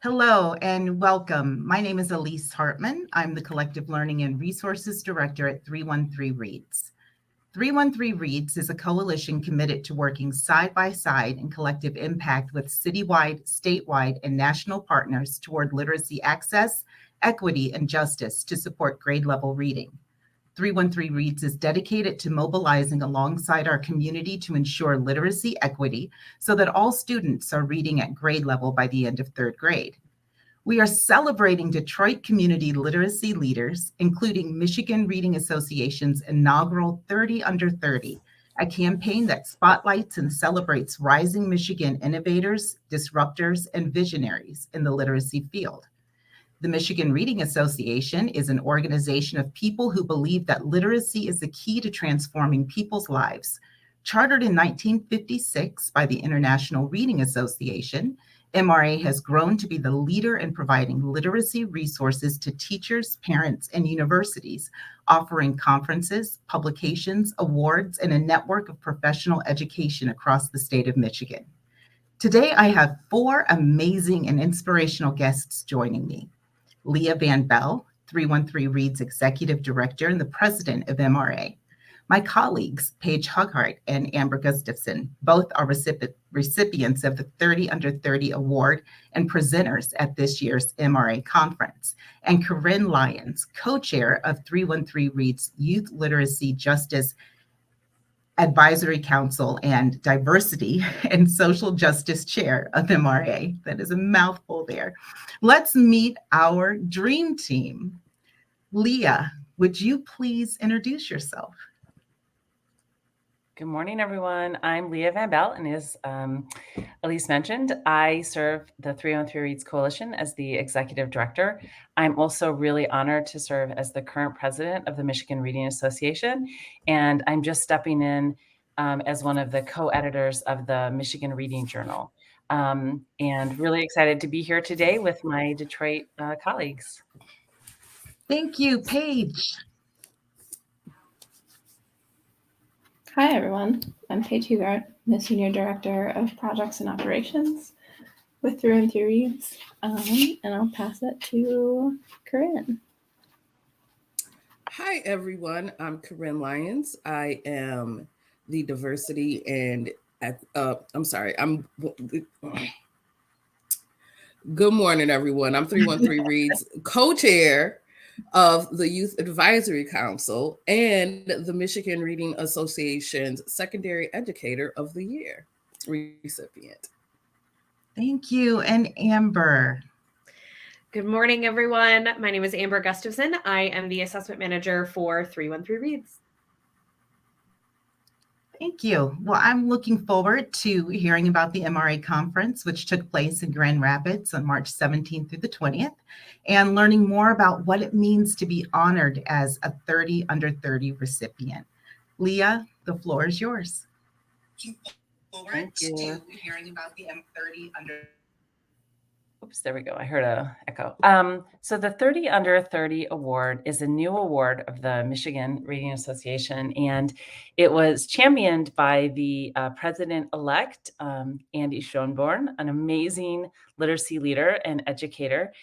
Hello and welcome. My name is Alyce Hartman. I'm the Collective Learning and Resources Director at 313 Reads. 313 Reads is a coalition committed to working side by side in collective impact with citywide, statewide, and national partners toward literacy access, equity, and justice to support grade level reading. 313 Reads is dedicated to mobilizing alongside our community to ensure literacy equity so that all students are reading at grade level by the end of third grade. We are celebrating Detroit community literacy leaders, including Michigan Reading Association's inaugural 30 Under 30, a campaign that spotlights and celebrates rising Michigan innovators, disruptors, and visionaries in the literacy field. The Michigan Reading Association is an organization of people who believe that literacy is the key to transforming people's lives. Chartered in 1956 by the International Reading Association, MRA has grown to be the leader in providing literacy resources to teachers, parents, and universities, offering conferences, publications, awards, and a network of professional education across the state of Michigan. Today, I have four amazing and inspirational guests joining me. Leah Belle, 313 Reads Executive Director and the President of MRA. My colleagues, Paige Hughart and Amber Gustafson, both are recipients of the 30 Under 30 Award and presenters at this year's MRA conference. And Corinne Lyons, co-chair of 313 Reads Youth Literacy Justice Advisory Council and Diversity and Social Justice Chair of MRA. That is a mouthful there. Let's meet our dream team. Leah, would you please introduce yourself? Good morning, everyone. I'm Leah Belle, and as Alyce mentioned, I serve the 313 Reads Coalition as the Executive Director. I'm also really honored to serve as the current president of the Michigan Reading Association, and I'm just stepping in as one of the co-editors of the Michigan Reading Journal. And really excited to be here today with my Detroit colleagues. Thank you, Paige. Hi, everyone. I'm Paige Hughart, the Senior Director of Projects and Operations with 313 Reads, and I'll pass it to Corinne. Hi, everyone. I'm Corinne Lyons. I am the Diversity and Good morning, everyone. I'm 313 Reads co-chair of the Youth Advisory Council and the Michigan Reading Association's Secondary Educator of the Year recipient. Thank you. And Amber. Good morning, everyone. My name is Amber Gustafson. I am the assessment manager for 313 Reads. Thank you. Well, I'm looking forward to hearing about the MRA conference, which took place in Grand Rapids on March 17th through the 20th, and learning more about what it means to be honored as a 30 Under 30 recipient. Leah, the floor is yours. Thank you. Hearing about the 30 Under. Oops, there we go. I heard an echo. So the 30 Under 30 Award is a new award of the Michigan Reading Association, and it was championed by the president-elect, Andy Schoenborn, an amazing literacy leader and educator.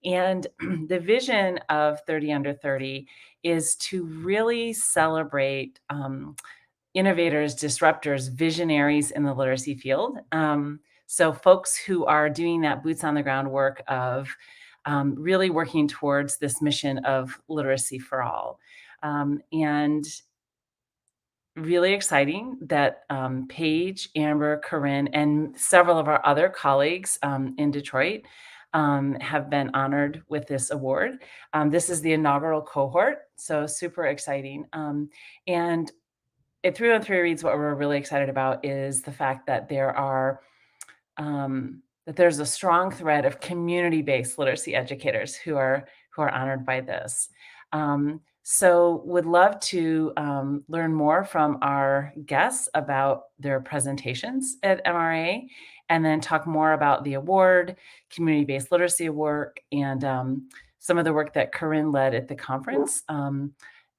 And the vision of 30 Under 30 is to really celebrate innovators, disruptors, visionaries in the literacy field. So folks who are doing that boots on the ground work of really working towards this mission of literacy for all. And really exciting that Paige, Amber, Corinne, and several of our other colleagues in Detroit have been honored with this award. This is the inaugural cohort, so super exciting. And at 313 Reads, what we're really excited about is the fact that there's a strong thread of community-based literacy educators who are honored by this. So would love to learn more from our guests about their presentations at MRA, and then talk more about the award, community-based literacy work, and some of the work that Corinne led at the conference.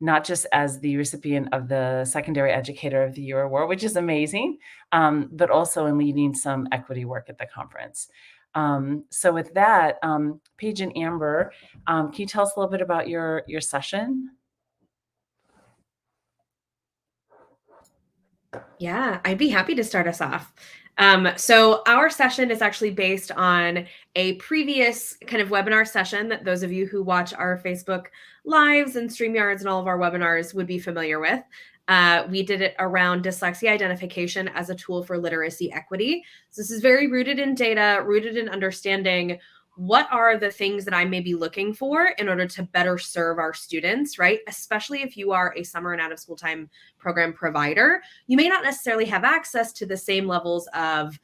Not just as the recipient of the Secondary Educator of the Year Award, which is amazing, but also in leading some equity work at the conference. So with that, Paige and Amber, can you tell us a little bit about your session? Yeah, I'd be happy to start us off. So our session is actually based on a previous kind of webinar session that those of you who watch our Facebook lives and StreamYards and all of our webinars would be familiar with. We did it around dyslexia identification as a tool for literacy equity. So this is very rooted in data, rooted in understanding what are the things that I may be looking for in order to better serve our students, right? Especially if you are a summer and out of school time program provider, you may not necessarily have access to the same levels of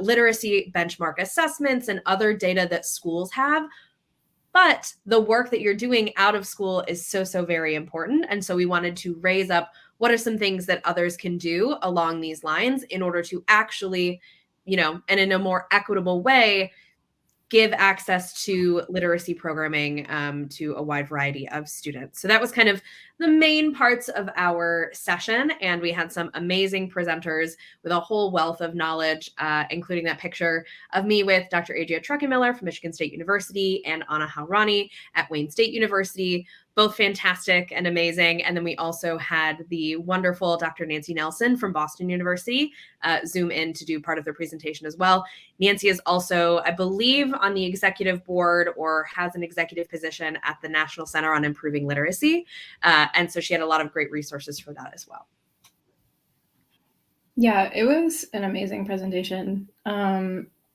literacy benchmark assessments and other data that schools have. But the work that you're doing out of school is so, so very important. And so we wanted to raise up what are some things that others can do along these lines in order to actually, and in a more equitable way, give access to literacy programming to a wide variety of students. So that was kind of the main parts of our session. And we had some amazing presenters with a whole wealth of knowledge, including that picture of me with Dr. Adria Truckenmiller from Michigan State University and Anna Halrani at Wayne State University. Both fantastic and amazing. And then we also had the wonderful Dr. Nancy Nelson from Boston University Zoom in to do part of their presentation as well. Nancy is also, I believe, on the executive board or has an executive position at the National Center on Improving Literacy. And so she had a lot of great resources for that as well. Yeah, it was an amazing presentation.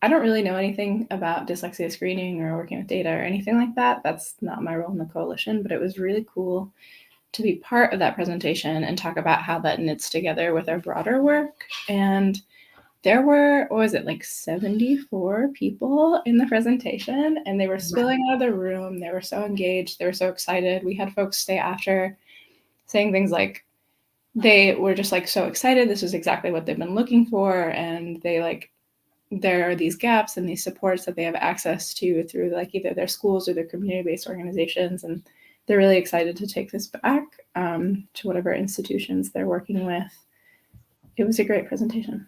I don't really know anything about dyslexia screening or working with data or anything like that. That's not my role in the coalition, but it was really cool to be part of that presentation and talk about how that knits together with our broader work. And there were, what was it, like 74 people in the presentation, and they were spilling out of the room. They were so engaged. They were so excited. We had folks stay after saying things like they were just like so excited. This was exactly what they've been looking for. And there are these gaps and these supports that they have access to through like either their schools or their community-based organizations. And they're really excited to take this back to whatever institutions they're working with. It was a great presentation.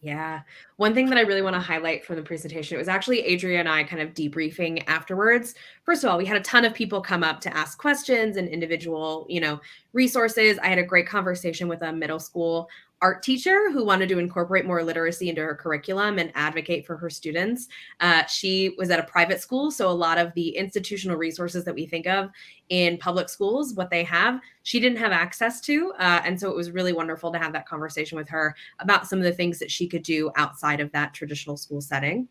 Yeah. One thing that I really want to highlight from the presentation, it was actually Adria and I kind of debriefing afterwards. First of all, we had a ton of people come up to ask questions and individual, resources. I had a great conversation with a middle school art teacher who wanted to incorporate more literacy into her curriculum and advocate for her students. She was at a private school, so a lot of the institutional resources that we think of in public schools, what they have, she didn't have access to. And so it was really wonderful to have that conversation with her about some of the things that she could do outside of that traditional school setting.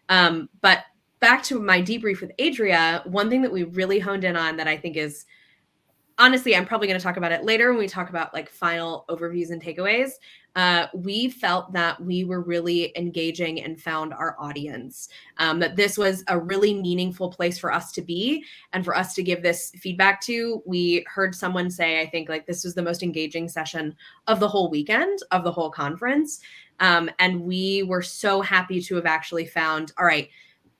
But back to my debrief with Adria, one thing that we really honed in on that I think is, honestly, I'm probably going to talk about it later when we talk about like final overviews and takeaways. We felt that we were really engaging and found our audience, that this was a really meaningful place for us to be and for us to give this feedback to. We heard someone say, I think, like this was the most engaging session of the whole weekend, of the whole conference. And we were so happy to have actually found, all right,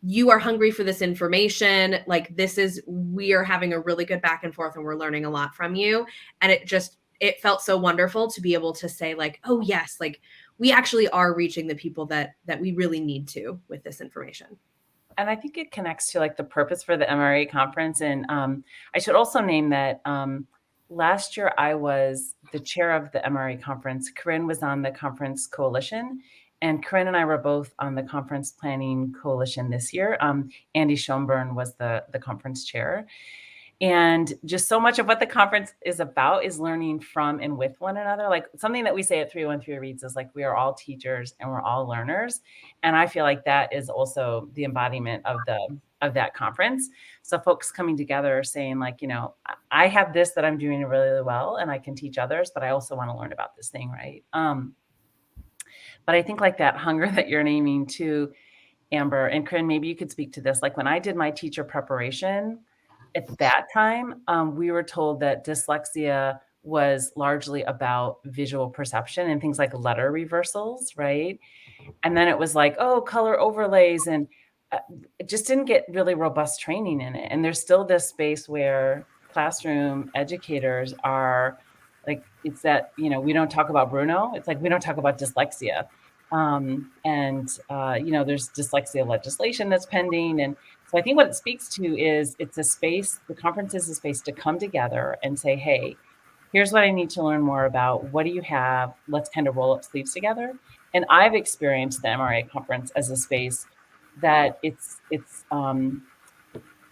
you are hungry for this information. Like we are having a really good back and forth and we're learning a lot from you. And it felt so wonderful to be able to say like, oh yes, like we actually are reaching the people that we really need to with this information. And I think it connects to like the purpose for the MRA conference. And I should also name that last year I was the chair of the MRA conference. Corinne was on the conference coalition. And Corinne and I were both on the conference planning coalition this year. Andy Schoenborn was the conference chair. And just so much of what the conference is about is learning from and with one another. Like something that we say at 313 Reads is like, we are all teachers and we're all learners. And I feel like that is also the embodiment of that conference. So folks coming together saying like, I have this that I'm doing really, really well and I can teach others, but I also want to learn about this thing, right? But I think like that hunger that you're naming too, Amber, and Corinne, maybe you could speak to this. Like when I did my teacher preparation at that time, we were told that dyslexia was largely about visual perception and things like letter reversals, right? And then it was like, oh, color overlays, and it just didn't get really robust training in it. And there's still this space where classroom educators are like, it's that, we don't talk about Bruno. It's like, we don't talk about dyslexia. There's dyslexia legislation that's pending. And so I think what it speaks to is it's a space, the conference is a space to come together and say, hey, here's what I need to learn more about. What do you have? Let's kind of roll up sleeves together. And I've experienced the MRA conference as a space that it's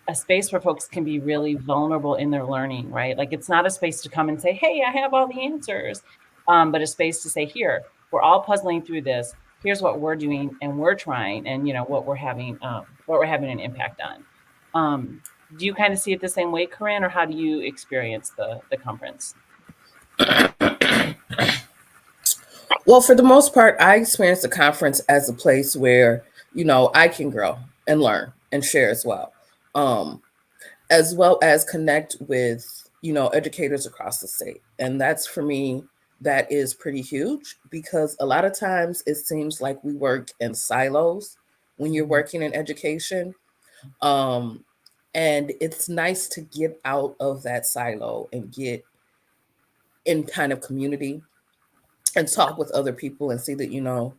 a space where folks can be really vulnerable in their learning, right? Like it's not a space to come and say, hey, I have all the answers, but a space to say, here, we're all puzzling through this. Here's what we're doing and we're trying, and what we're having an impact on. Do you kind of see it the same way, Corinne, or how do you experience the conference? Well, for the most part, I experience the conference as a place where, I can grow and learn and share as well as connect with, educators across the state. And that's, for me, that is pretty huge, because a lot of times it seems like we work in silos when you're working in education. And it's nice to get out of that silo and get in kind of community and talk with other people and see that,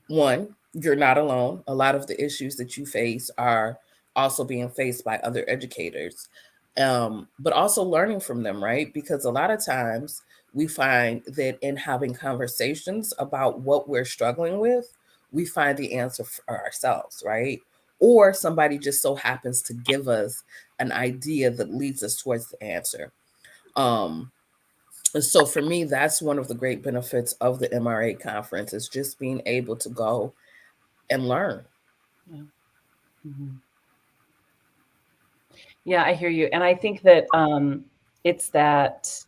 one, you're not alone. A lot of the issues that you face are also being faced by other educators, but also learning from them, right? Because a lot of times we find that in having conversations about what we're struggling with, we find the answer for ourselves, right? Or somebody just so happens to give us an idea that leads us towards the answer. So for me, that's one of the great benefits of the MRA conference, is just being able to go and learn. Yeah. Mm-hmm. Yeah, I hear you. And I think that it's that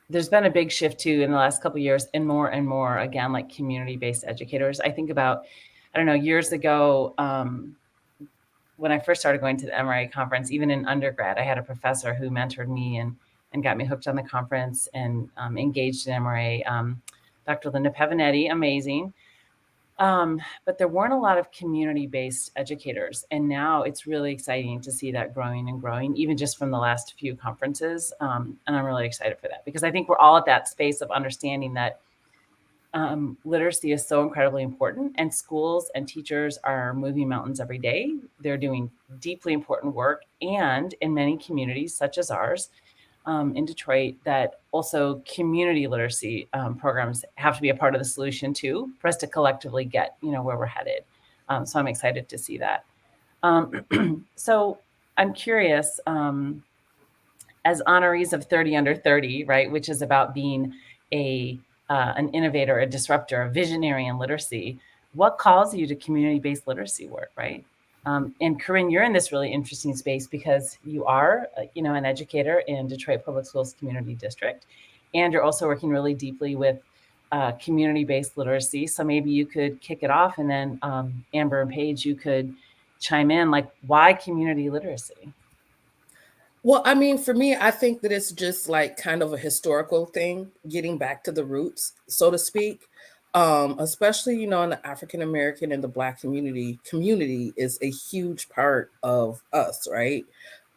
there's been a big shift too in the last couple of years, and more, again, like community-based educators. I think about, I don't know, years ago, when I first started going to the MRA conference, even in undergrad, I had a professor who mentored me and got me hooked on the conference and engaged in MRA. Dr. Linda Pavinetti, amazing. But there weren't a lot of community-based educators. And now it's really exciting to see that growing and growing, even just from the last few conferences. And I'm really excited for that, because I think we're all at that space of understanding that literacy is so incredibly important, and schools and teachers are moving mountains every day. They're doing deeply important work. And in many communities, such as ours, in Detroit, that also community literacy programs have to be a part of the solution too, for us to collectively get, where we're headed. So I'm excited to see that. So I'm curious, as honorees of 30 under 30, right, which is about being an innovator, a disruptor, a visionary in literacy, what calls you to community-based literacy work, right? And Corinne, you're in this really interesting space because you are, an educator in Detroit Public Schools Community District, and you're also working really deeply with community-based literacy. So maybe you could kick it off, and then Amber and Paige, you could chime in, like, why community literacy? Well, I mean, for me, I think that it's just like kind of a historical thing, getting back to the roots, so to speak. Especially, in the African American and the Black community is a huge part of us, right?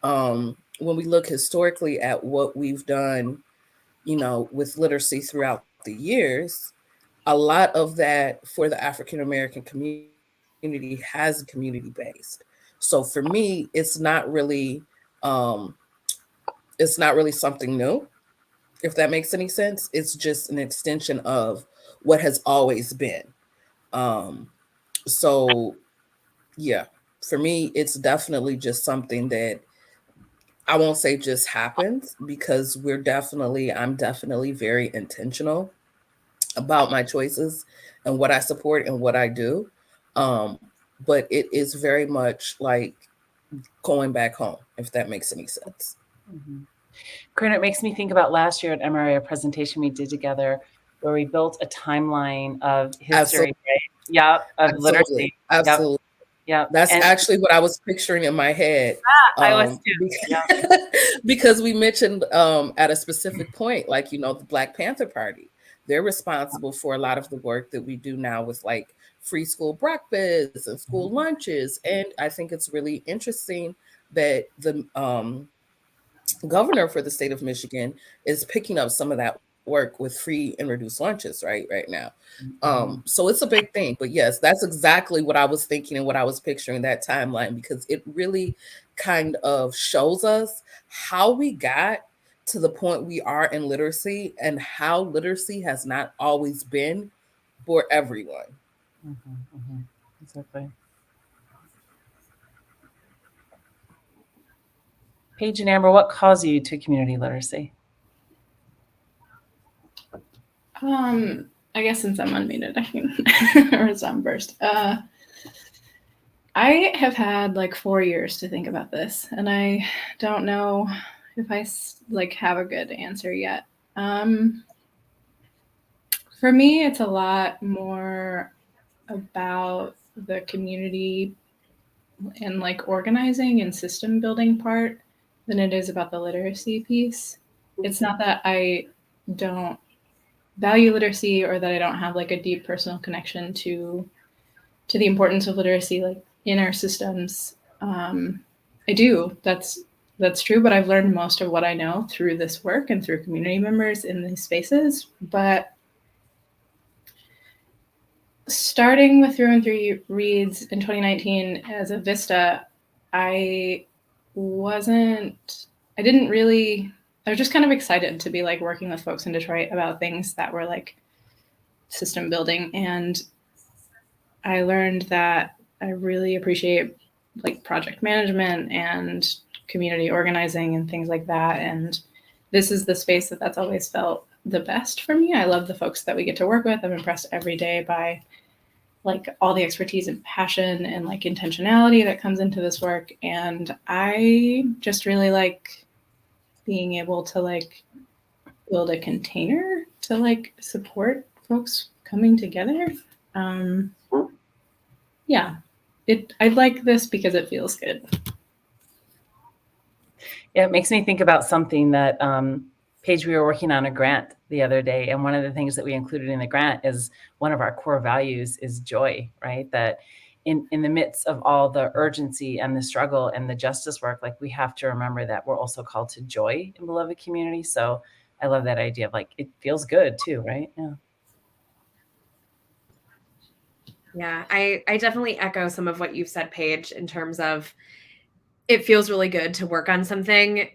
When we look historically at what we've done, with literacy throughout the years, a lot of that for the African American community has community based. So for me, it's not really something new, if that makes any sense. It's just an extension of what has always been. So yeah, for me, it's definitely just something that I won't say just happens, because I'm definitely very intentional about my choices and what I support and what I do. But it is very much like going back home, if that makes any sense. Mm-hmm. Corinne, it makes me think about last year at MRA, a presentation we did together where we built a timeline of history, Absolutely. right? Yeah, of Absolutely. literacy. Absolutely. Yep. That's actually what I was picturing in my head. I was too. Because we mentioned at a specific point, like, the Black Panther Party, they're responsible for a lot of the work that we do now with like free school breakfasts and school lunches. And I think it's really interesting that the governor for the state of Michigan is picking up some of that work with free and reduced lunches right now. Mhm. So it's a big thing. But yes, that's exactly what I was thinking and what I was picturing, that timeline, because it really kind of shows us how we got to the point we are in literacy, and how literacy has not always been for everyone. Exactly. Paige and Amber, what calls you to community literacy? I guess since I'm unmuted, I can or some first. I have had like 4 years to think about this, and I don't know if I like have a good answer yet. For me, it's a lot more about the community and like organizing and system building part than it is about the literacy piece. It's not that I don't value literacy or that I don't have like a deep personal connection to the importance of literacy like in our systems. I do. That's true, but I've learned most of what I know through this work and through community members in these spaces. But starting with Through and Through Reads in 2019 as a Vista, I was just kind of excited to be like working with folks in Detroit about things that were like system building. And I learned that I really appreciate like project management and community organizing and things like that. And this is the space that's always felt the best for me. I love the folks that we get to work with. I'm impressed every day by like all the expertise and passion and like intentionality that comes into this work. And I just really like being able to like build a container to like support folks coming together. Yeah, I like this because it feels good. Yeah, it makes me think about something that Paige, we were working on a grant the other day, and one of the things that we included in the grant is one of our core values is joy, right? That in the midst of all the urgency and the struggle and the justice work, like we have to remember that we're also called to joy in beloved community. So I love that idea of like, it feels good too, right? Yeah. Yeah, I definitely echo some of what you've said, Paige, in terms of it feels really good to work on something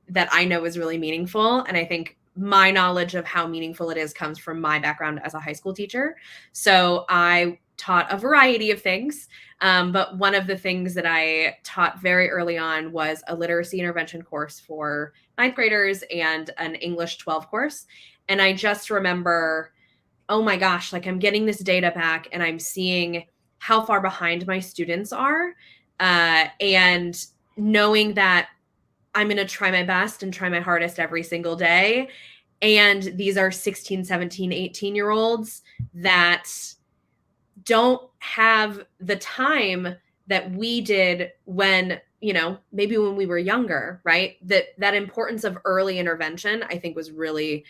that I know is really meaningful. And I think my knowledge of how meaningful it is comes from my background as a high school teacher. So I taught a variety of things. But one of the things that I taught very early on was a literacy intervention course for ninth graders and an English 12 course. And I just remember, oh my gosh, like I'm getting this data back and I'm seeing how far behind my students are. And knowing that I'm going to try my best and try my hardest every single day. And these are 16, 17, 18-year-olds that don't have the time that we did when, maybe when we were younger, right? That importance of early intervention, I think, was really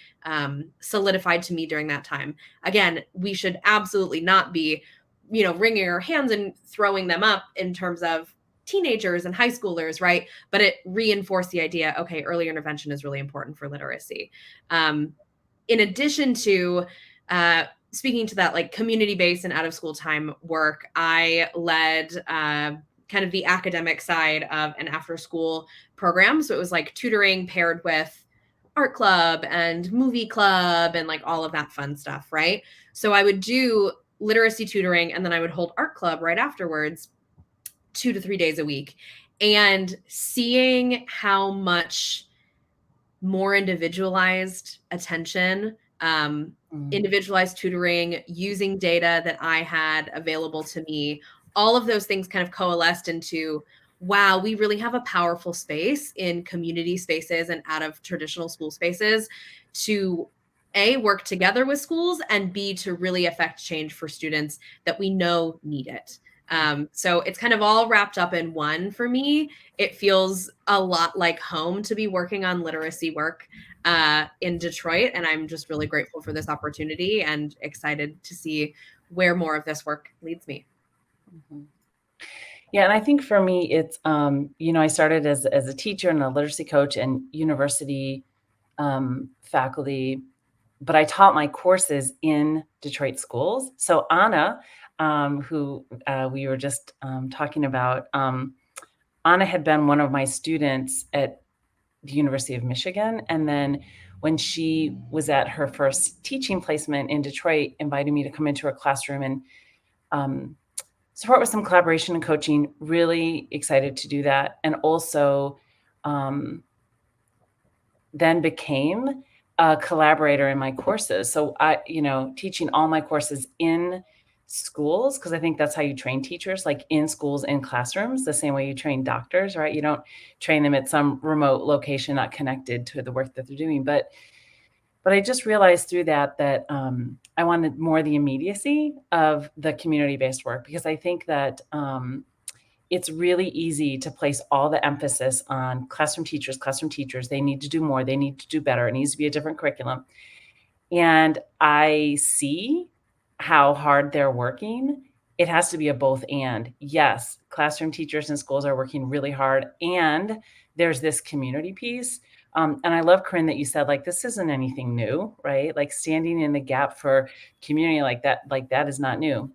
solidified to me during that time. Again, we should absolutely not be, wringing our hands and throwing them up in terms of teenagers and high schoolers, right? But it reinforced the idea, okay, early intervention is really important for literacy. In addition to speaking to that, like community-based and out-of-school time work, I led kind of the academic side of an after-school program. So it was like tutoring paired with art club and movie club and like all of that fun stuff, right? So I would do literacy tutoring and then I would hold art club right afterwards, 2 to 3 days a week, and seeing how much more individualized attention, individualized tutoring, using data that I had available to me, all of those things kind of coalesced into, wow, we really have a powerful space in community spaces and out of traditional school spaces to A, work together with schools, and B, to really affect change for students that we know need it. So it's kind of all wrapped up in one for me. It feels a lot like home to be working on literacy work in Detroit. And I'm just really grateful for this opportunity and excited to see where more of this work leads me. Mm-hmm. Yeah, and I think for me, it's, I started as a teacher and a literacy coach, and university faculty but I taught my courses in Detroit schools. So Anna, who we were just talking about, Anna had been one of my students at the University of Michigan. And then when she was at her first teaching placement in Detroit, invited me to come into her classroom and support with some collaboration and coaching. Really excited to do that. And also then became a collaborator in my courses. So I, teaching all my courses in schools, because I think that's how you train teachers, like in schools, in classrooms, the same way you train doctors, right? You don't train them at some remote location, not connected to the work that they're doing. But I just realized through that I wanted more the immediacy of the community-based work, because I think that it's really easy to place all the emphasis on classroom teachers. They need to do more. They need to do better. It needs to be a different curriculum. And I see how hard they're working. It has to be a both and. Yes, classroom teachers in schools are working really hard. And there's this community piece. And I love, Corinne, that you said, like, this isn't anything new, right? Like standing in the gap for community like that is not new.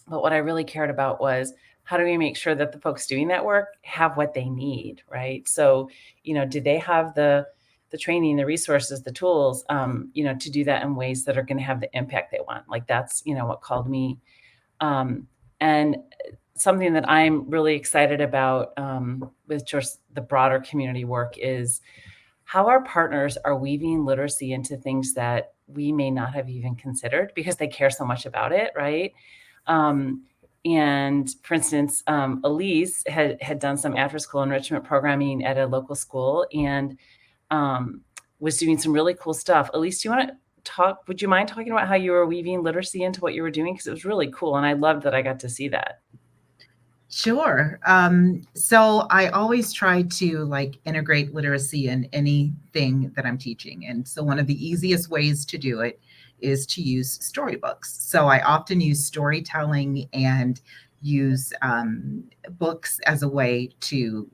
But what I really cared about was, how do we make sure that the folks doing that work have what they need, right? So, do they have the training, the resources, the tools, to do that in ways that are going to have the impact they want? Like that's, what called me. And something that I'm really excited about with just the broader community work is how our partners are weaving literacy into things that we may not have even considered because they care so much about it, right? And for instance, Alyce had done some after-school enrichment programming at a local school and was doing some really cool stuff. Alyce, would you mind talking about how you were weaving literacy into what you were doing? Because it was really cool. And I loved that I got to see that. Sure. So I always try to integrate literacy in anything that I'm teaching. And so one of the easiest ways to do it is to use storybooks. So I often use storytelling and use books as a way to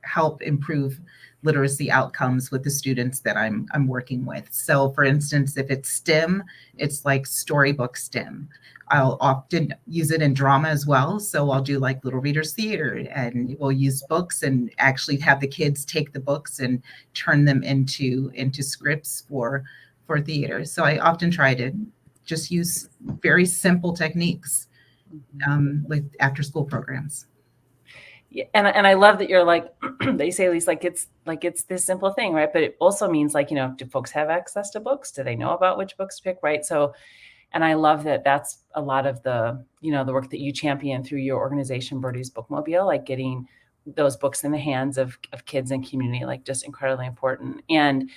help improve literacy outcomes with the students that I'm working with. So for instance, if it's STEM, it's like storybook STEM. I'll often use it in drama as well. So I'll do like Little Readers Theater, and we'll use books and actually have the kids take the books and turn them into scripts for theater. So I often try to just use very simple techniques with after school programs. Yeah, and I love that you're like, they say, at least it's this simple thing, right? But it also means do folks have access to books? Do they know about which books to pick, right? So, and I love that that's a lot of the, the work that you champion through your organization, Birdie's Bookmobile, like getting those books in the hands of kids and community, like just incredibly important. And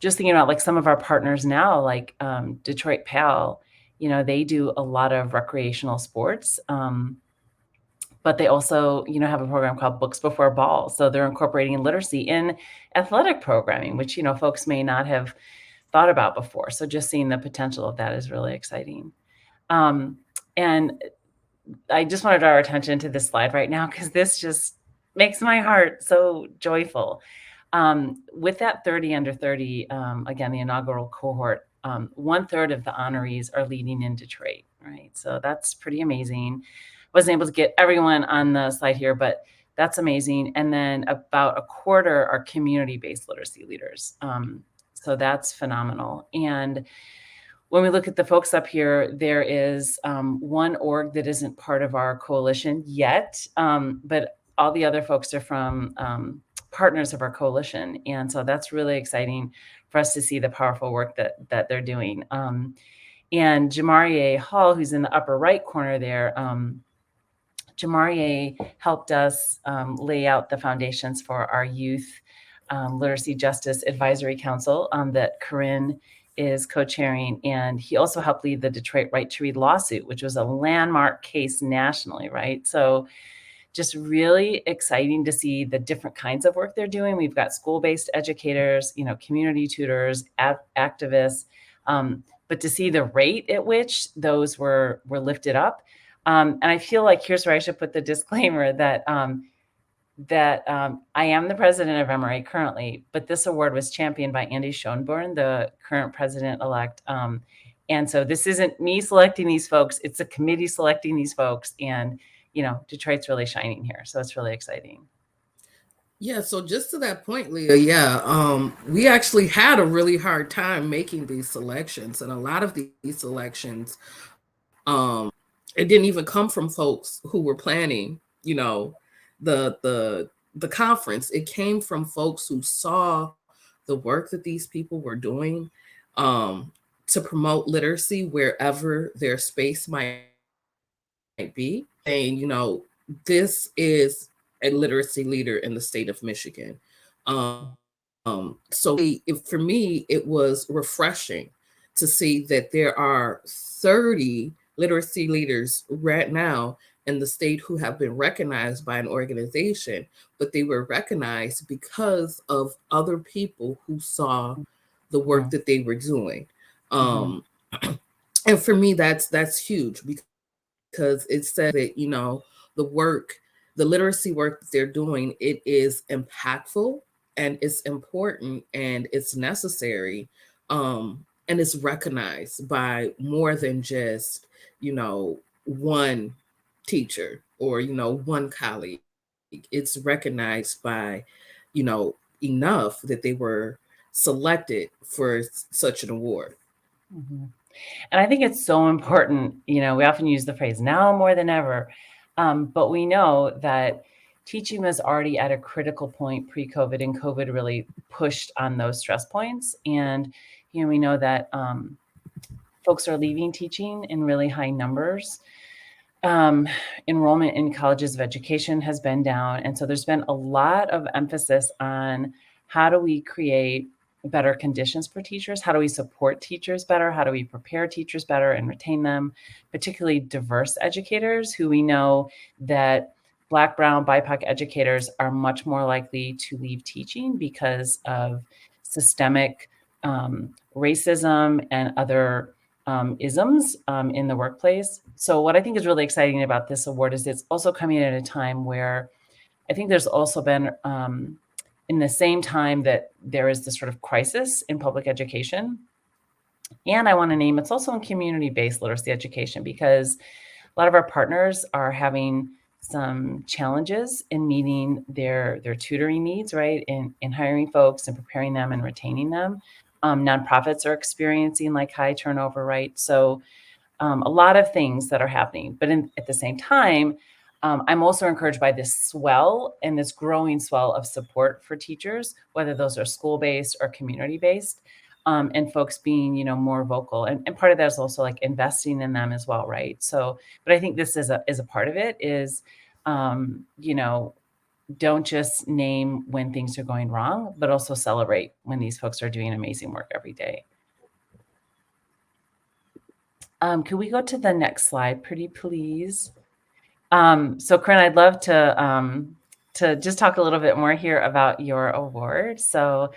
just thinking about like some of our partners now, like Detroit PAL, they do a lot of recreational sports. But they also, have a program called Books Before Ball. So they're incorporating literacy in athletic programming, which, folks may not have thought about before. So just seeing the potential of that is really exciting. And I just want to draw our attention to this slide right now, because this just makes my heart so joyful. With that 30 under 30, again, the inaugural cohort, 1/3 of the honorees are leading in Detroit, right? So that's pretty amazing. Wasn't able to get everyone on the slide here, but that's amazing. And then about 1/4 are community-based literacy leaders. So that's phenomenal. And when we look at the folks up here, there is one org that isn't part of our coalition yet, but all the other folks are from partners of our coalition. And so that's really exciting for us to see the powerful work that they're doing. And Jamarie Hall, who's in the upper right corner there, Jamarie helped us lay out the foundations for our Youth Literacy Justice Advisory Council that Corinne is co-chairing. And he also helped lead the Detroit Right to Read lawsuit, which was a landmark case nationally, right? So just really exciting to see the different kinds of work they're doing. We've got school-based educators, community tutors, activists, but to see the rate at which those were lifted up. And I feel like here's where I should put the disclaimer that that I am the president of MRA currently, but this award was championed by Andy Schoenborn, the current president-elect. And so this isn't me selecting these folks, it's a committee selecting these folks. And, Detroit's really shining here. So it's really exciting. Yeah, so just to that point, Leah, we actually had a really hard time making these selections, and a lot of these selections, it didn't even come from folks who were planning, the conference. It came from folks who saw the work that these people were doing to promote literacy wherever their space might be. And this is a literacy leader in the state of Michigan. So for me, it was refreshing to see that there are 30 literacy leaders right now in the state who have been recognized by an organization, but they were recognized because of other people who saw the work that they were doing. And for me, that's huge, because it says that, the literacy work that they're doing, it is impactful and it's important and it's necessary. And it's recognized by more than just, one teacher or, one colleague. It's recognized by, enough that they were selected for such an award. Mm-hmm. And I think it's so important, we often use the phrase now more than ever, but we know that teaching was already at a critical point pre-COVID, and COVID really pushed on those stress points. And, we know that folks are leaving teaching in really high numbers. Enrollment in colleges of education has been down. And so there's been a lot of emphasis on how do we create better conditions for teachers? How do we support teachers better? How do we prepare teachers better and retain them, particularly diverse educators who we know that Black, Brown, BIPOC educators are much more likely to leave teaching because of systemic racism and other isms in the workplace. So what I think is really exciting about this award is it's also coming at a time where I think there's also been in the same time that there is this sort of crisis in public education. And I want to name, it's also in community-based literacy education, because a lot of our partners are having some challenges in meeting their tutoring needs, right? In hiring folks and preparing them and retaining them. Nonprofits are experiencing like high turnover, right? So a lot of things that are happening, but at the same time, I'm also encouraged by this swell and this growing swell of support for teachers, whether those are school-based or community-based, and folks being, more vocal. And part of that is also like investing in them as well, right? So, but I think this is a part of it is, don't just name when things are going wrong, but also celebrate when these folks are doing amazing work every day. Can we go to the next slide, pretty please? So Corinne, I'd love to just talk a little bit more here about your award. So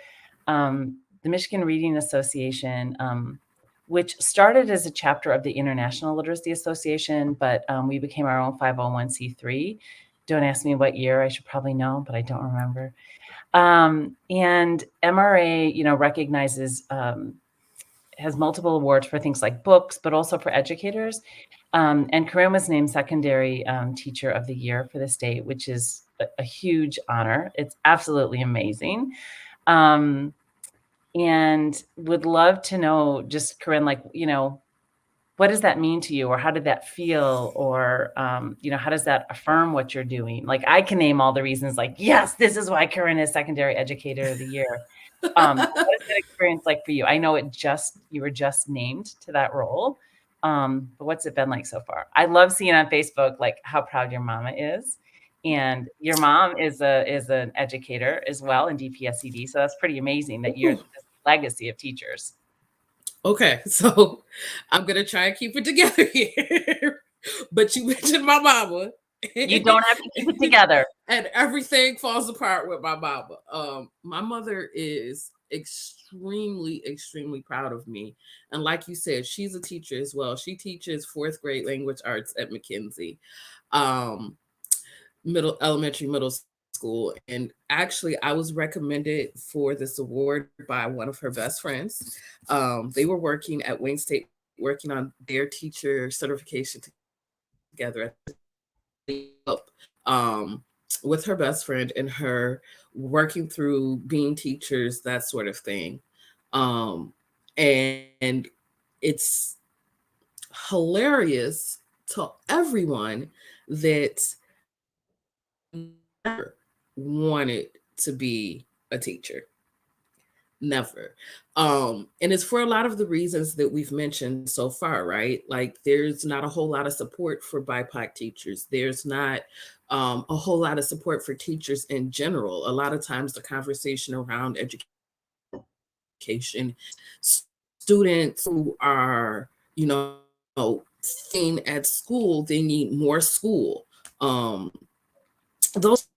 the Michigan Reading Association, which started as a chapter of the International Literacy Association, but we became our own 501c3. Don't ask me what year, I should probably know, but I don't remember. And MRA, recognizes, has multiple awards for things like books, but also for educators. And Corinne was named secondary teacher of the year for the state, which is a huge honor. It's absolutely amazing. And would love to know, just Corinne, like, what does that mean to you, or how did that feel, or, how does that affirm what you're doing? Like, I can name all the reasons, like, yes, this is why Corinne is secondary educator of the year. What is that experience like for you? I know you were just named to that role. But what's it been like so far? I love seeing on Facebook, like, how proud your mama is. And your mom is an educator as well in DPSCD. So that's pretty amazing that you're this legacy of teachers. Okay, so I'm going to try and keep it together here. But you mentioned my mama. You don't have to keep it together. And everything falls apart with my mama. My mother is extremely, extremely proud of me. And like you said, she's a teacher as well. She teaches 4th grade language arts at McKinsey. Elementary, middle school. And actually, I was recommended for this award by one of her best friends. They were working at Wayne State, working on their teacher certification together with her best friend and her, working through being teachers, that sort of thing. And it's hilarious to everyone that never wanted to be a teacher. Never. And it's for a lot of the reasons that we've mentioned so far, right? Like, there's not a whole lot of support for BIPOC teachers. There's not a whole lot of support for teachers in general. A lot of times the conversation around education, students who are, staying at school, they need more school. Those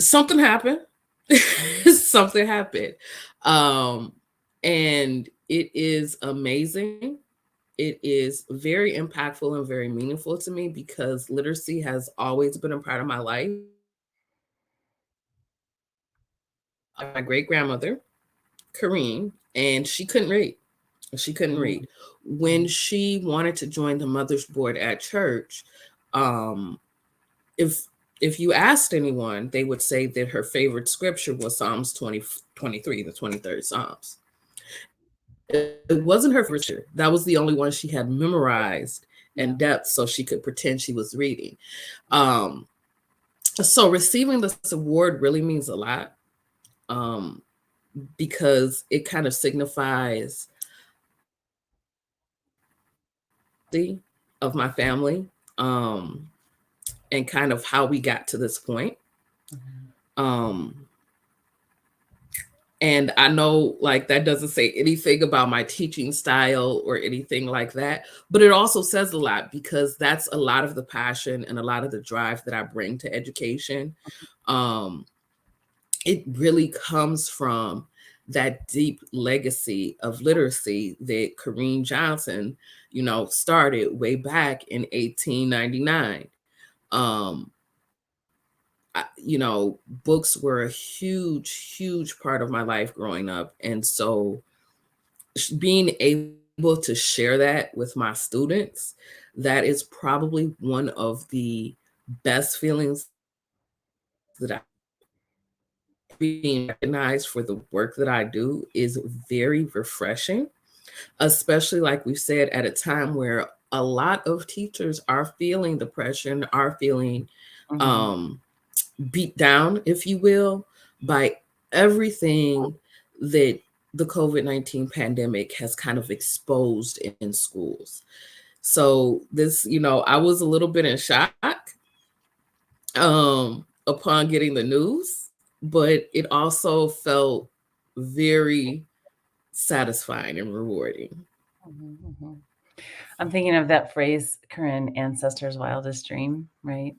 something happened. Something happened. And it is amazing. It is very impactful and very meaningful to me because literacy has always been a part of my life. My great grandmother, Corinne, and she couldn't read. She couldn't read. When she wanted to join the Mother's Board at church, if you asked anyone, they would say that her favorite scripture was Psalms 23, the 23rd Psalms. It wasn't her favorite scripture. That was the only one she had memorized in depth so she could pretend she was reading. So receiving this award really means a lot because it kind of signifies of my family and kind of how we got to this point. And I know, like, that doesn't say anything about my teaching style or anything like that, but it also says a lot because that's a lot of the passion and a lot of the drive that I bring to education. It really comes from that deep legacy of literacy that Corinne Johnson, started way back in 1899. Books were a huge part of my life growing up. And so being able to share that with my students, that is probably one of the best feelings that I, being recognized for the work that I do is very refreshing, especially like we said, at a time where a lot of teachers are feeling depression, are feeling beat down, if you will, by everything that the COVID-19 pandemic has kind of exposed in schools. So this, I was a little bit in shock upon getting the news, but it also felt very satisfying and rewarding. I'm thinking of that phrase, Corinne, ancestors' wildest dream, right?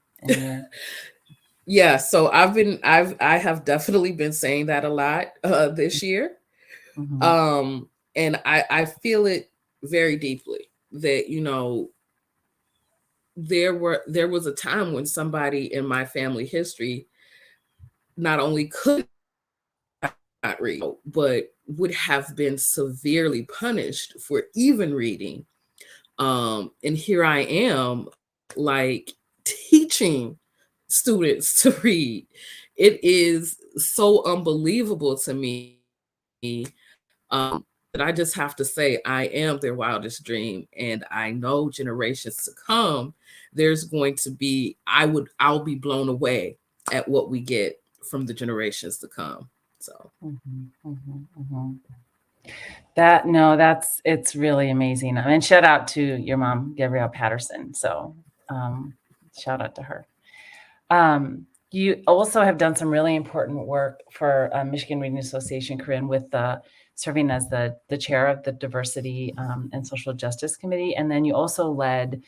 Yeah, so I have definitely been saying that a lot this year. And I feel it very deeply that, there was a time when somebody in my family history not only could not read, but would have been severely punished for even reading. And here I am, like, teaching students to read. It is so unbelievable to me that I just have to say I am their wildest dream, and I know generations to come, there's going to be, I'll be blown away at what we get from the generations to come. So it's really amazing. I mean, shout out to your mom, Gabrielle Patterson. So shout out to her. You also have done some really important work for Michigan Reading Association, Corinne, with serving as the chair of the Diversity and Social Justice Committee. And then you also led,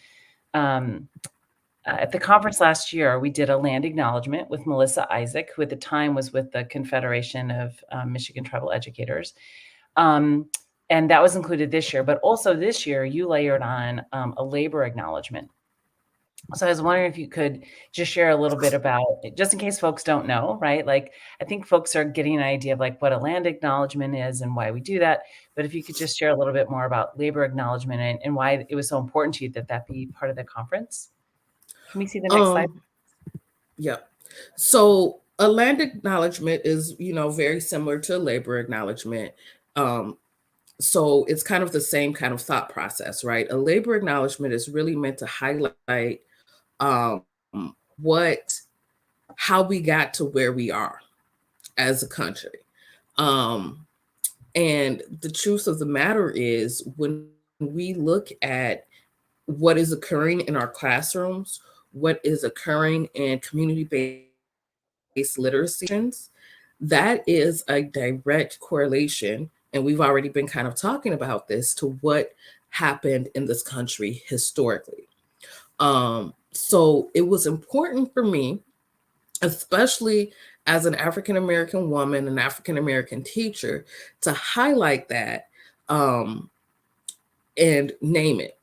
at the conference last year, we did a land acknowledgement with Melissa Isaac, who at the time was with the Confederation of Michigan Tribal Educators. And that was included this year. But also this year, you layered on a labor acknowledgement So I was wondering if you could just share a little bit about, just in case folks don't know, right? Like, I think folks are getting an idea of like what a land acknowledgement is and why we do that. But if you could just share a little bit more about labor acknowledgement and why it was so important to you that that be part of the conference. Can we see the next slide? Yeah. So a land acknowledgement is, very similar to a labor acknowledgement. So it's kind of the same kind of thought process, right? A labor acknowledgement is really meant to highlight how we got to where we are as a country. And the truth of the matter is, when we look at what is occurring in our classrooms, what is occurring in community-based literacy, that is a direct correlation, and we've already been kind of talking about this, to what happened in this country historically. So it was important for me, especially as an African-American woman, an African-American teacher, to highlight that and name it.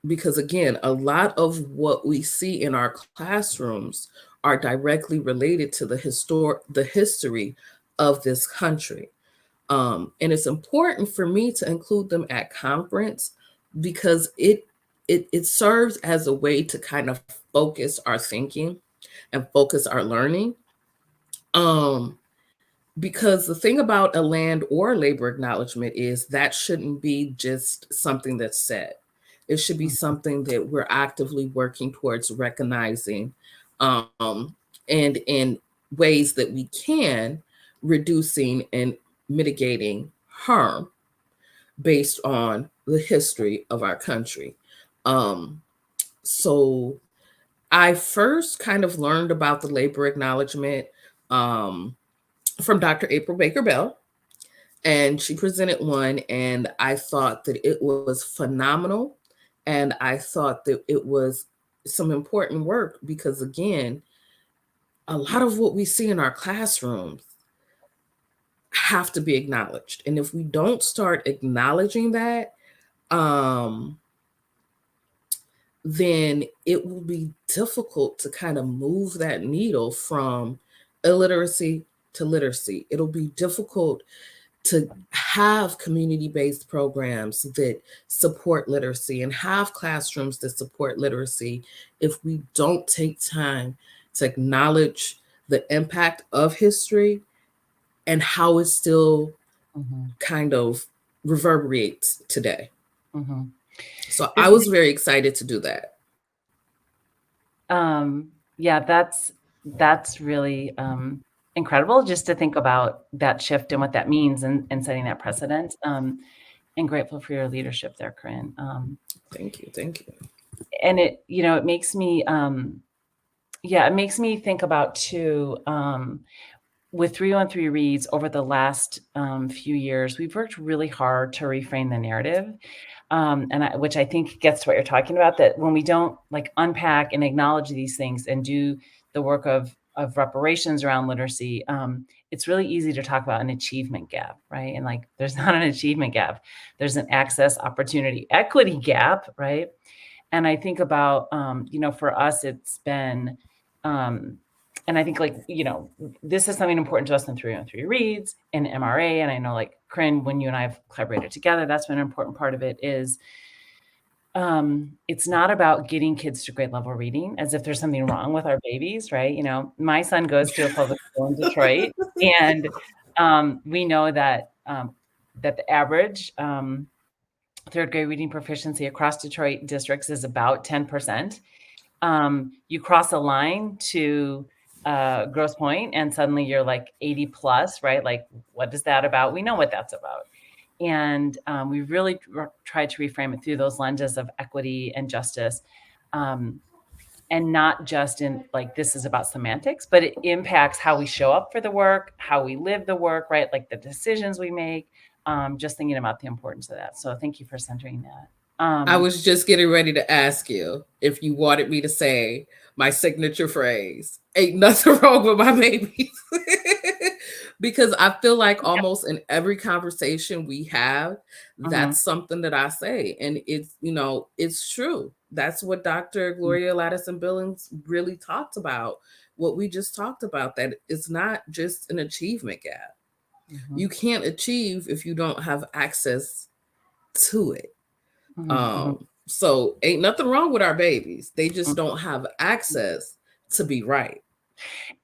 Because again, a lot of what we see in our classrooms are directly related to the history of this country. And it's important for me to include them at conference because it serves as a way to kind of focus our thinking and focus our learning. Because the thing about a land or labor acknowledgement is that shouldn't be just something that's said. It should be something that we're actively working towards recognizing, and in ways that we can, reducing and mitigating harm based on the history of our country. So I first kind of learned about the labor acknowledgement from Dr. April Baker Belle, and she presented one, and I thought that it was phenomenal. And I thought that it was some important work because, again, a lot of what we see in our classrooms have to be acknowledged. And if we don't start acknowledging that, then it will be difficult to kind of move that needle from illiteracy to literacy. It'll be difficult to have community-based programs that support literacy and have classrooms that support literacy if we don't take time to acknowledge the impact of history and how it still kind of reverberates today. So I was very excited to do that. Yeah, that's really incredible just to think about that shift and what that means and setting that precedent. And grateful for your leadership there, Corinne. Thank you. And it, it makes me, it makes me think about too, with 313 Reads over the last few years, we've worked really hard to reframe the narrative. Which I think gets to what you're talking about, that when we don't like unpack and acknowledge these things and do the work of reparations around literacy, it's really easy to talk about an achievement gap, right? And like, there's not an achievement gap. There's an access, opportunity, equity gap, right? And I think about, for us, it's been, and I think this is something important to us in 313 Reads and MRA. And I know like Corinne, when you and I have collaborated together, that's been an important part of it is it's not about getting kids to grade level reading as if there's something wrong with our babies, right? My son goes to a public school in Detroit, and we know that that the average third grade reading proficiency across Detroit districts is about 10%. You cross a line to Grosse Pointe and suddenly you're like 80 plus, right? Like, what is that about? We know what that's about. And we really tried to reframe it through those lenses of equity and justice. And not just in like, this is about semantics, but it impacts how we show up for the work, how we live the work, right? Like the decisions we make, just thinking about the importance of that. So thank you for centering that. I was just getting ready to ask you if you wanted me to say my signature phrase, ain't nothing wrong with my babies. Because I feel like almost in every conversation we have, that's something that I say. And it's, it's true. That's what Dr. Gloria Ladison Billings really talked about. What we just talked about, that it's not just an achievement gap. Mhm. You can't achieve if you don't have access to it. Mhm. So ain't nothing wrong with our babies. They just don't have access to be right.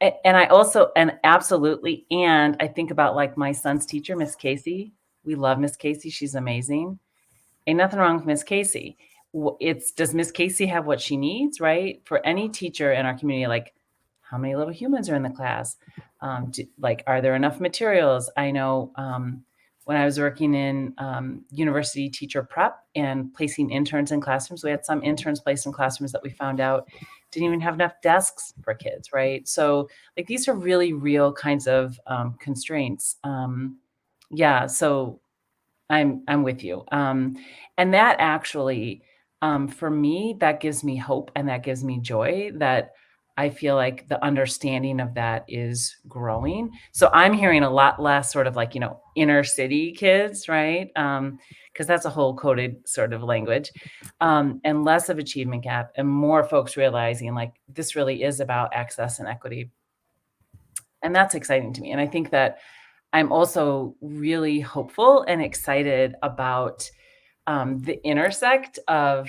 And I also, and absolutely, and I think about like my son's teacher, Miss Casey. We love Miss Casey. She's amazing. Ain't nothing wrong with Miss Casey. It's, does Miss Casey have what she needs, right? For any teacher in our community, like how many little humans are in the class? Are there enough materials? I know when I was working in university teacher prep and placing interns in classrooms, we had some interns placed in classrooms that we found out didn't even have enough desks for kids, right? So like these are really real kinds of constraints. Yeah, so I'm with you. And that actually, for me, that gives me hope and that gives me joy that I feel like the understanding of that is growing. So I'm hearing a lot less sort of like, inner city kids, right? Because that's a whole coded sort of language, and less of achievement gap and more folks realizing like this really is about access and equity. And that's exciting to me. And I think that I'm also really hopeful and excited about the intersect of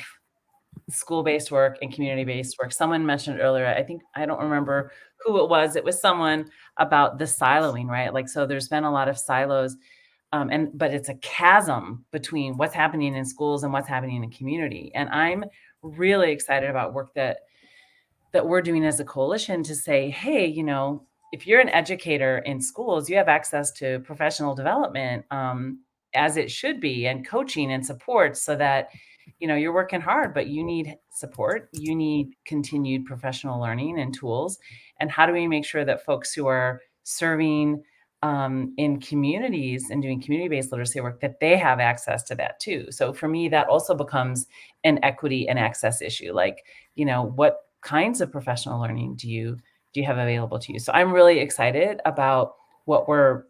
school-based work and community-based work. Someone mentioned earlier, I don't remember who it was. It was someone about the siloing, right? Like, so there's been a lot of silos, but it's a chasm between what's happening in schools and what's happening in community. And I'm really excited about work that we're doing as a coalition to say, hey, if you're an educator in schools, you have access to professional development, as it should be, and coaching and support, so that you're working hard, but you need support, you need continued professional learning and tools. And how do we make sure that folks who are serving in communities and doing community-based literacy work, that they have access to that too? So for me, that also becomes an equity and access issue. Like, what kinds of professional learning do you have available to you? So I'm really excited about what we're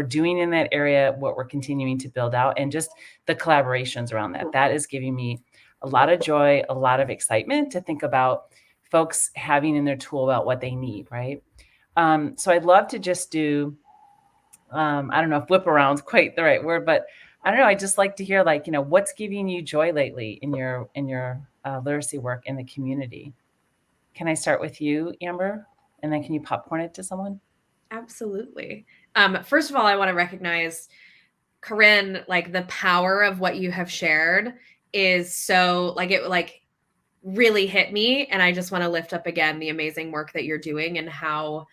doing in that area, what we're continuing to build out, and just the collaborations around that. That is giving me a lot of joy, a lot of excitement to think about folks having in their tool about what they need, right? So I'd love to just do, I don't know if whip around is quite the right word, but I don't know. I just like to hear like, what's giving you joy lately in your literacy work in the community. Can I start with you, Amber? And then can you popcorn it to someone? Absolutely. First of all, I want to recognize, Corinne, like the power of what you have shared is so like it like really hit me. And I just want to lift up again the amazing work that you're doing and how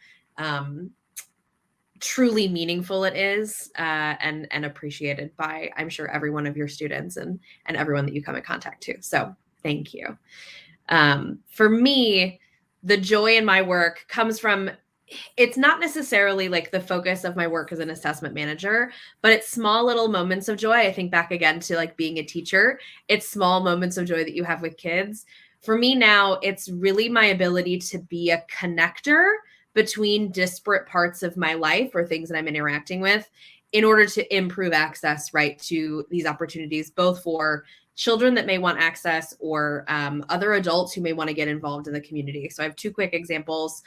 truly meaningful it is, and appreciated by, I'm sure, every one of your students and everyone that you come in contact to. So thank you. For me, the joy in my work comes from, it's not necessarily like the focus of my work as an assessment manager, but it's small little moments of joy. I think back again to like being a teacher. It's small moments of joy that you have with kids. For me now, it's really my ability to be a connector between disparate parts of my life or things that I'm interacting with in order to improve access, right, to these opportunities, both for children that may want access or other adults who may want to get involved in the community. So I have two quick examples.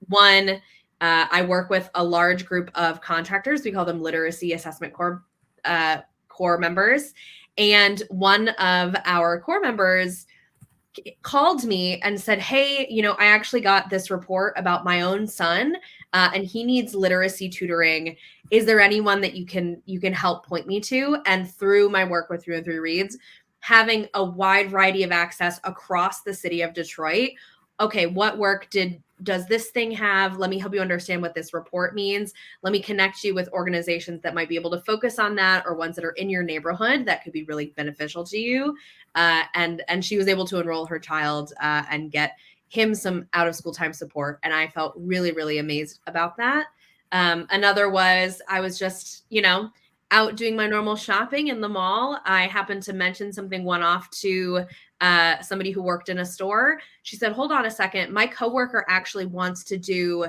One, I work with a large group of contractors. We call them literacy assessment core members. And one of our core members called me and said, hey, I actually got this report about my own son, and he needs literacy tutoring. Is there anyone that you can help point me to? And through my work with 313 Reads, having a wide variety of access across the city of Detroit. Okay, what work does this thing have? Let me help you understand what this report means. Let me connect you with organizations that might be able to focus on that, or ones that are in your neighborhood that could be really beneficial to you. And she was able to enroll her child and get him some out of school time support. And I felt really, really amazed about that. Another was, I was just, out doing my normal shopping in the mall. I happened to mention something one-off to somebody who worked in a store. She said, hold on a second. My coworker actually wants to do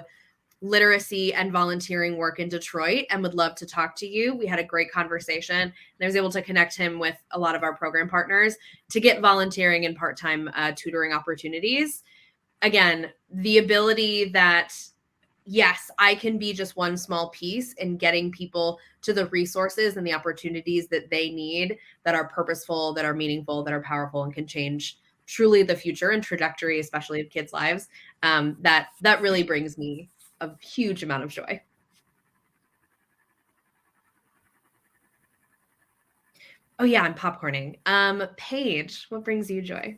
literacy and volunteering work in Detroit and would love to talk to you. We had a great conversation, and I was able to connect him with a lot of our program partners to get volunteering and part-time tutoring opportunities. Again, the ability that, yes, I can be just one small piece in getting people to the resources and the opportunities that they need, that are purposeful, that are meaningful, that are powerful, and can change truly the future and trajectory, especially of kids' lives. That really brings me a huge amount of joy. Oh yeah, I'm popcorning. Paige, what brings you joy?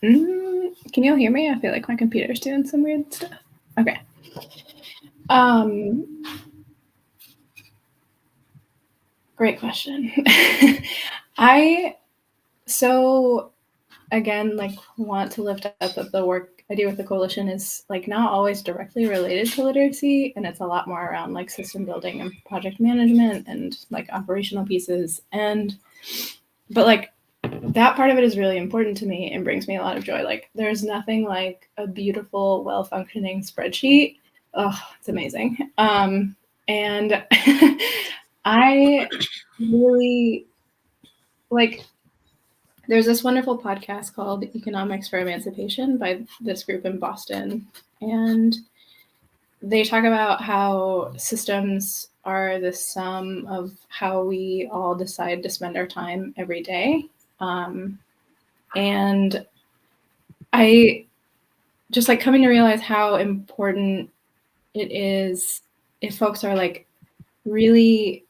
Can you all hear me? I feel like my computer's doing some weird stuff. Okay. Great question. Again, like, want to lift up that the work I do with the coalition is like not always directly related to literacy, and it's a lot more around like system building and project management and like operational pieces. But like that part of it is really important to me and brings me a lot of joy. Like there's nothing like a beautiful, well-functioning spreadsheet. Oh, it's amazing. And I really like, there's this wonderful podcast called Economics for Emancipation by this group in Boston. And they talk about how systems are the sum of how we all decide to spend our time every day. And I just like coming to realize how important it is if folks are like really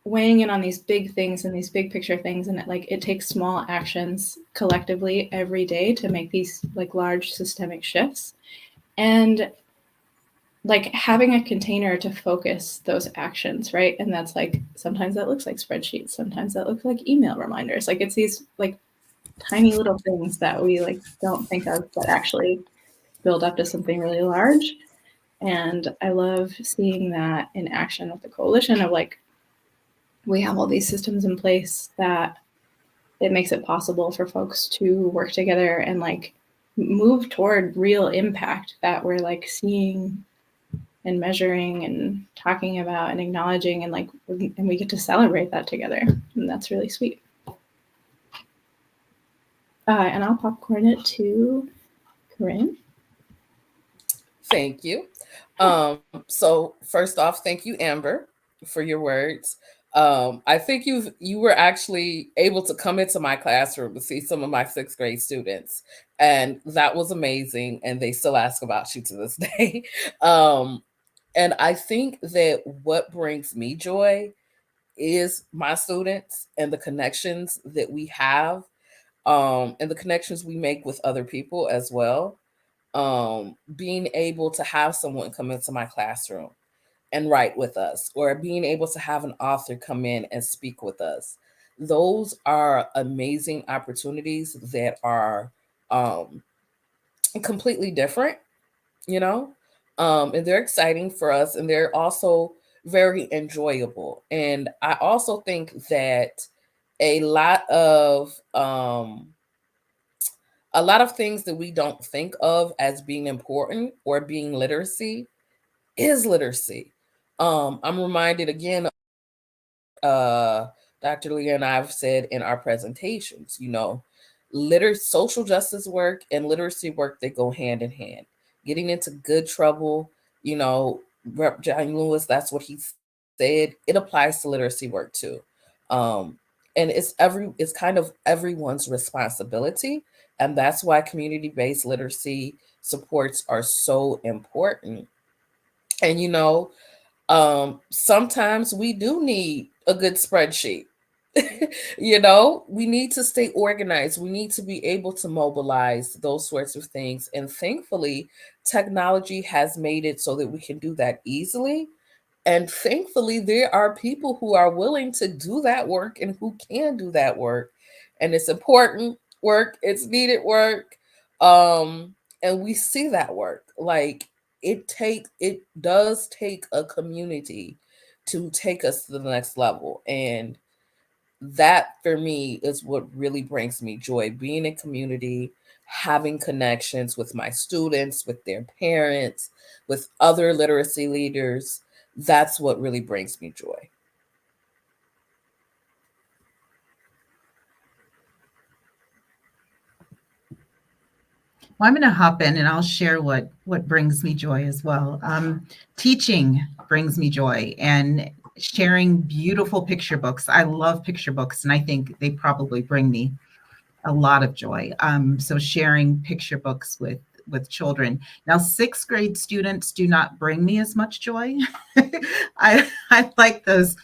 weighing in on these big things and these big picture things, and it takes small actions collectively every day to make these like large systemic shifts, and like having a container to focus those actions, right? And that's like sometimes that looks like spreadsheets, sometimes that looks like email reminders. Like it's these like tiny little things that we like don't think of that actually build up to something really large. And I love seeing that in action with the coalition of like, we have all these systems in place that it makes it possible for folks to work together and like move toward real impact that we're like seeing and measuring and talking about and acknowledging, and like, and we get to celebrate that together. And that's really sweet. And I'll popcorn it to Corinne. Thank you. So first off, thank you, Amber, for your words. I think you were actually able to come into my classroom to see some of my 6th grade students, and that was amazing. And they still ask about you to this day. And I think that what brings me joy is my students and the connections that we have, and the connections we make with other people as well. Being able to have someone come into my classroom and write with us, or being able to have an author come in and speak with us. Those are amazing opportunities that are completely different, you know, and they're exciting for us, and they're also very enjoyable. And I also think that a lot of things that we don't think of as being important or being literacy is literacy. I'm reminded again, Dr. Leah and I have said in our presentations, you know, social justice work and literacy work, they go hand in hand. Getting into good trouble, you know, Rep. John Lewis, that's what he said. It applies to literacy work too. And it's kind of everyone's responsibility. And that's why community-based literacy supports are so important. And, you know, sometimes we do need a good spreadsheet. You know, we need to stay organized. We need to be able to mobilize those sorts of things. And thankfully, technology has made it so that we can do that easily. And thankfully, there are people who are willing to do that work and who can do that work. And it's important work, it's needed work. And we see that work. Like it does take a community to take us to the next level. And that for me is what really brings me joy, being in community, having connections with my students, with their parents, with other literacy leaders. That's what really brings me joy. Well, I'm going to hop in and I'll share what brings me joy as well. Teaching brings me joy, and sharing beautiful picture books. I love picture books, and I think they probably bring me a lot of joy. So sharing picture books with children. Now, sixth grade students do not bring me as much joy. I like those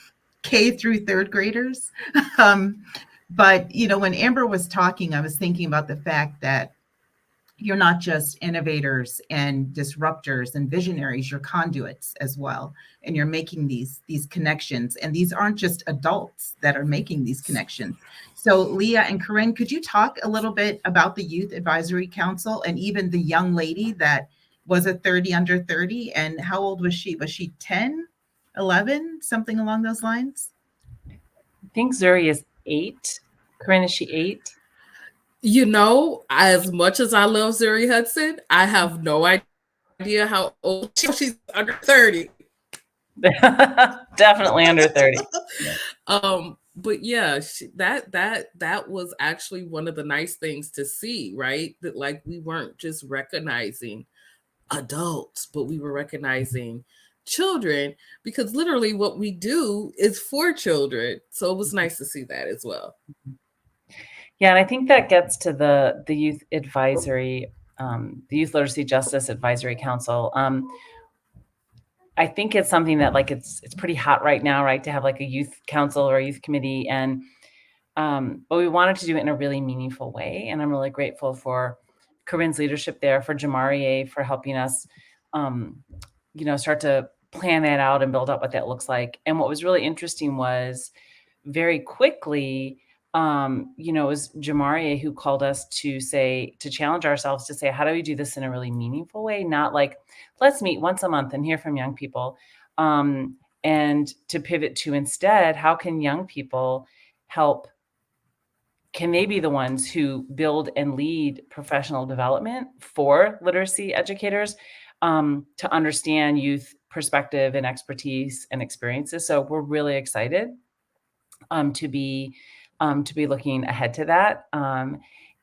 K through third graders. But when Amber was talking, I was thinking about the fact that you're not just innovators and disruptors and visionaries, you're conduits as well. And you're making these connections. And these aren't just adults that are making these connections. So Leah and Corinne, could you talk a little bit about the Youth Advisory Council and even the young lady that was a 30 under 30? And how old was she? Was she 10, 11, something along those lines? I think Zuri is 8. Corinne, is she 8? As much as I love Zuri Hudson, I have no idea how old she's under 30. Definitely under 30. But yeah, that was actually one of the nice things to see, right? That like we weren't just recognizing adults, but we were recognizing children, because literally what we do is for children. So it was nice to see that as well. Yeah, and I think that gets to the youth advisory, the Youth Literacy Justice Advisory Council. I think it's something that like it's pretty hot right now, right? To have like a youth council or a youth committee, and but we wanted to do it in a really meaningful way. And I'm really grateful for Corinne's leadership there, for Jamarie for helping us, start to plan that out and build up what that looks like. And what was really interesting was very quickly, it was Jamarie who called us to challenge ourselves to say, how do we do this in a really meaningful way? Not like, let's meet once a month and hear from young people. And to pivot to instead, how can young people help? Can they be the ones who build and lead professional development for literacy educators, to understand youth perspective and expertise and experiences? So we're really excited to be looking ahead to that.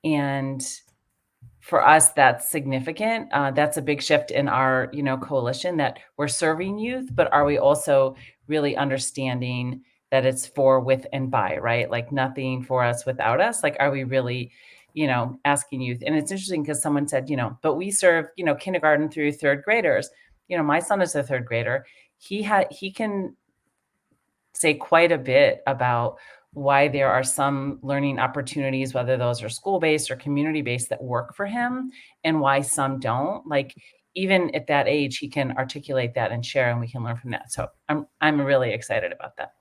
And for us, that's significant. That's a big shift in our, coalition, that we're serving youth, but are we also really understanding that it's for, with, and by, right? Like nothing for us without us. Like, are we really, asking youth? And it's interesting because someone said, but we serve, kindergarten through third graders. My son is a third grader. He can say quite a bit about why there are some learning opportunities, whether those are school-based or community-based, that work for him, and why some don't. Like even at that age, he can articulate that and share, and we can learn from that. So I'm really excited about that.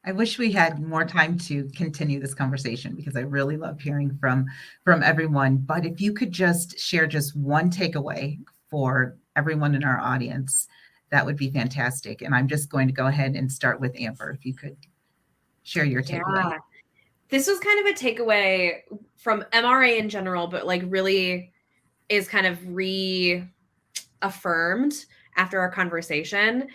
I wish we had more time to continue this conversation because I really love hearing from everyone. But if you could just share just one takeaway for everyone in our audience, that would be fantastic. And I'm just going to go ahead and start with Amber. If you could share your takeaway. Yeah. This was kind of a takeaway from MRA in general, but like really is kind of reaffirmed after our conversation.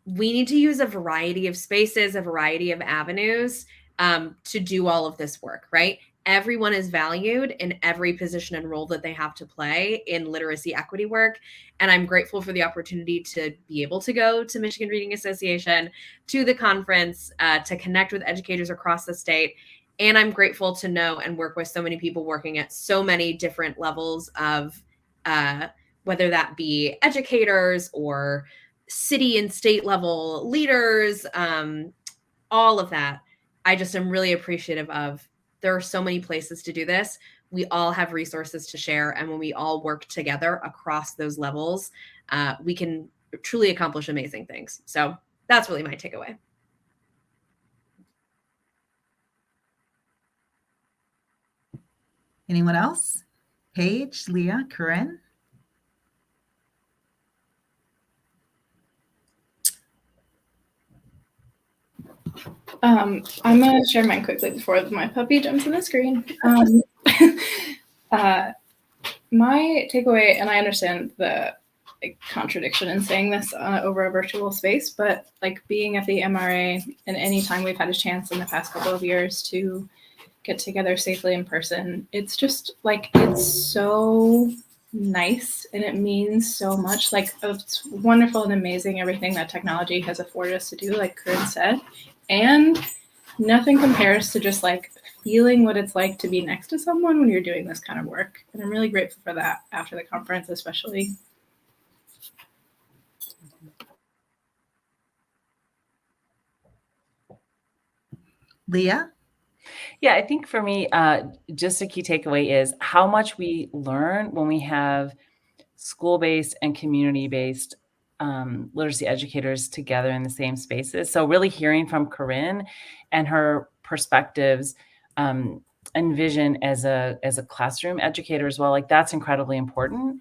We need to use a variety of spaces, a variety of avenues to do all of this work, right? Everyone is valued in every position and role that they have to play in literacy equity work. And I'm grateful for the opportunity to be able to go to Michigan Reading Association, to the conference, to connect with educators across the state. And I'm grateful to know and work with so many people working at so many different levels of whether that be educators or city and state level leaders, all of that. I just am really appreciative of. There are so many places to do this. We all have resources to share. And when we all work together across those levels, we can truly accomplish amazing things. So that's really my takeaway. Anyone else? Paige, Leah, Corinne? I'm going to share mine quickly before my puppy jumps on the screen. My takeaway, and I understand the contradiction in saying this over a virtual space, but like being at the MRA and anytime we've had a chance in the past couple of years to get together safely in person, it's just like, it's so nice and it means so much. Like, it's wonderful and amazing everything that technology has afforded us to do, like Corinne said, and nothing compares to just like feeling what it's like to be next to someone when you're doing this kind of work. And I'm really grateful for that after the conference, especially. Leah? Yeah, I think for me, just a key takeaway is how much we learn when we have school-based and community-based literacy educators together in the same spaces. So really hearing from Corinne and her perspectives and vision as a classroom educator as well, like that's incredibly important.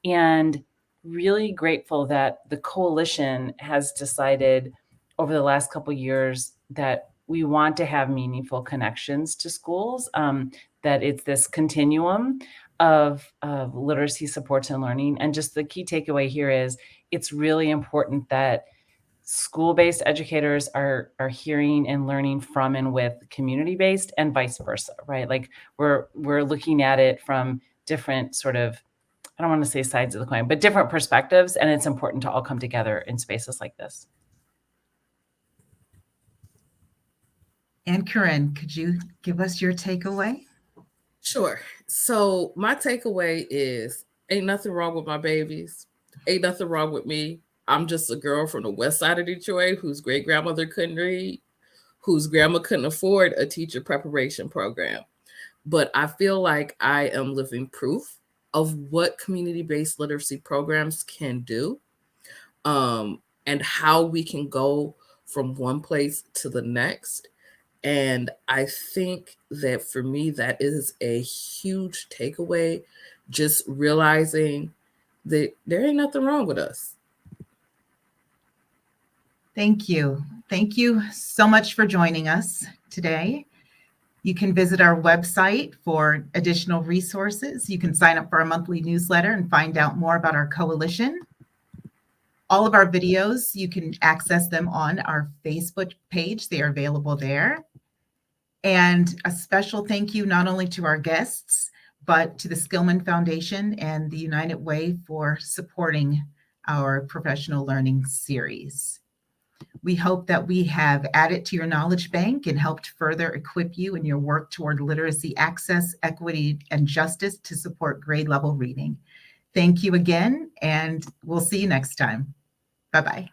And really grateful that the coalition has decided over the last couple of years that we want to have meaningful connections to schools, that it's this continuum of literacy supports and learning. And just the key takeaway here is it's really important that school-based educators are hearing and learning from and with community-based and vice versa, right? Like we're looking at it from different sort of, I don't want to say sides of the coin, but different perspectives. And it's important to all come together in spaces like this. And Corinne, could you give us your takeaway? Sure. So my takeaway is ain't nothing wrong with my babies. Ain't nothing wrong with me. I'm just a girl from the west side of Detroit whose great grandmother couldn't read, whose grandma couldn't afford a teacher preparation program. But I feel like I am living proof of what community-based literacy programs can do, and how we can go from one place to the next. And I think that for me, that is a huge takeaway, just realizing that there ain't nothing wrong with us. Thank you. Thank you so much for joining us today. You can visit our website for additional resources. You can sign up for our monthly newsletter and find out more about our coalition. All of our videos, you can access them on our Facebook page. They are available there. And a special thank you not only to our guests, but to the Skillman Foundation and the United Way for supporting our professional learning series. We hope that we have added to your knowledge bank and helped further equip you in your work toward literacy access, equity, and justice to support grade level reading. Thank you again, and we'll see you next time. Bye-bye.